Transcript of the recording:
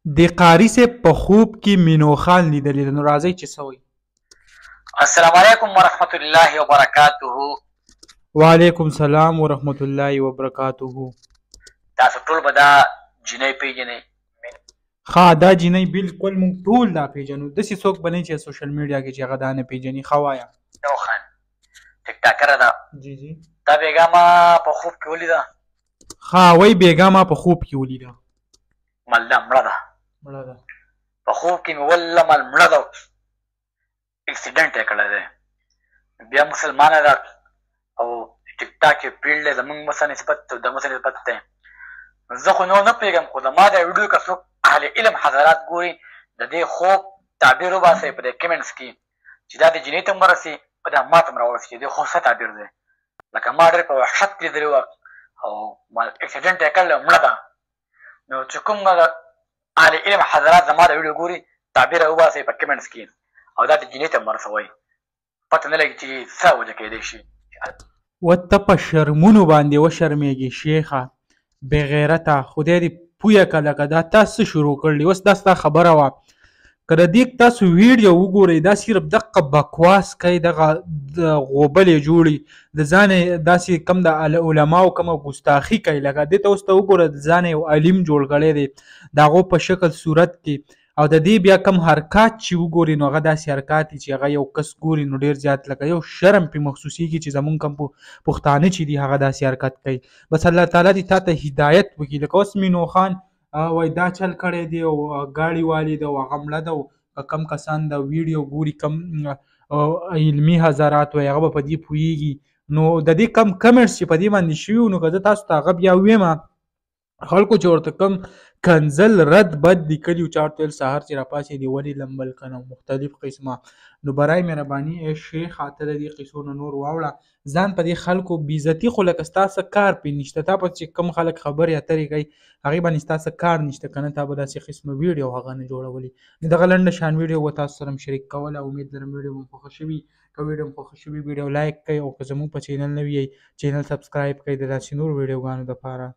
د قاري صاحب په خوب کې مینو خان لیدلی ده، نو راځئ چې څه وایي. السلام علیکم ورحمت الله وبرکاته. وعلیکم سلام ورحمت الله وبرکاته. تاسو ټول به دا جنۍ پیژنئ. ښه، دا جنۍ بالکل موږ ټول دا پیژنو، داسې څوک به نه چې سوشل میډیا کې چې هغه دا نه پیژني. ښه وایه. نو خان ټیک ټاکره ده. جی جی. دا بیګا ما په خوب کې ولیده. ښه، وایي بیګا ما په خوب کې ولیده. ملده مړه ده. مړه ده. په خوب کې مې والله مل مړه ده. اکسیډنټ یې کړی دی. بیا مسلمانه ده او ټیک ټاک یې پیډ دی، زموږ مسه نسبت د مسه نسبت دی. زه خو نو نه پوهېږم، خو زما دا ویډیو که څوک اهل علم حضرات ګوري د دې خوب تعبیر وباسئ په دې کمنټس کې چې دا د جنۍ ته هم ورسي او دا ما ته هم راورسي چې د خوب څه تعبیر دی. لکه ما ډېر په وحشت کې لیدلې وه او اکسیډنټ یې کړی مړه ده. نو چې کوم اهل علم حضرات زما د ویډیو ګوري تعبیر یې وباسئ په کمنټس کې او دا د جنۍ ته هم ورسوئ، پته نه لګي چې څه وجه کېدی شي. و ته په شرمونو باندې وشرمېږي شیخه بېغیرته، خدای دې پویه که لکه دا تا څه شروع کړلي. اوس دا ستا خبره وه، که د دې تاسو ویډیو وګورئ دا صرف دغه بکواس کوي، دغه غوبلې جوړي د ځانه داسې کم د علماو کومه ګستاخي کوي. لکه دې ته اوس ته وګوره د ځانه یو علیم جوړ کړی دی د هغو په شکل صورت کې، او د دې بیا کم حرکات چې وګوري نو هغه داسې حرکات دي چې هغه یو کس ګوري نو ډېر زیات لکه یو شرم پې محسوسېږي چې زمونږ کم پښتانه چې دي هغه داسې حرکت کوي. بس الله تعالی دې تا ته هدایت وکړي. لکه اوس مینو خان وایي دا چل کړی دی او ګاډي والي ده او هغه مړه ده، او کم کسان د ویډیو ګوري کم علمي حضرات وایي هغه به په دې پوهېږي. نو د دې کم کمنټس چې په دې باندې شوي وو، نو که زه تاسو ته هغه بیا ووایم، خلکو چې ورته کم کنزل رد بد لیکلي وو، چا ورته ویل سهار چې راپاڅېدې ولې لمبل که نه، مختلف قسمه. نو برای مهرباني ای شیخه ته د دې قصو نه نور واوړه، ځان په دې خلکو بېعزتي خو لکه ستا څه کار پرې نشته، تا په چې کوم خلک خبرې اترې کوي هغې باندې ستا څه کار نشته که نه، تا به داسې قسمه ویډیو هغه نه جوړولي. نو دغه لنډه شان ویډیو به تاسو سره شریک کوله. امید لرم ویډیو مو خوښه شوي. که ویډیو مو خوښه شوي ویډیو لایک کړئ، او که زموږ په چینل نوي یئ چینل سبسکرایب کړئ د داسې نورو ویډیوګانو دپاره.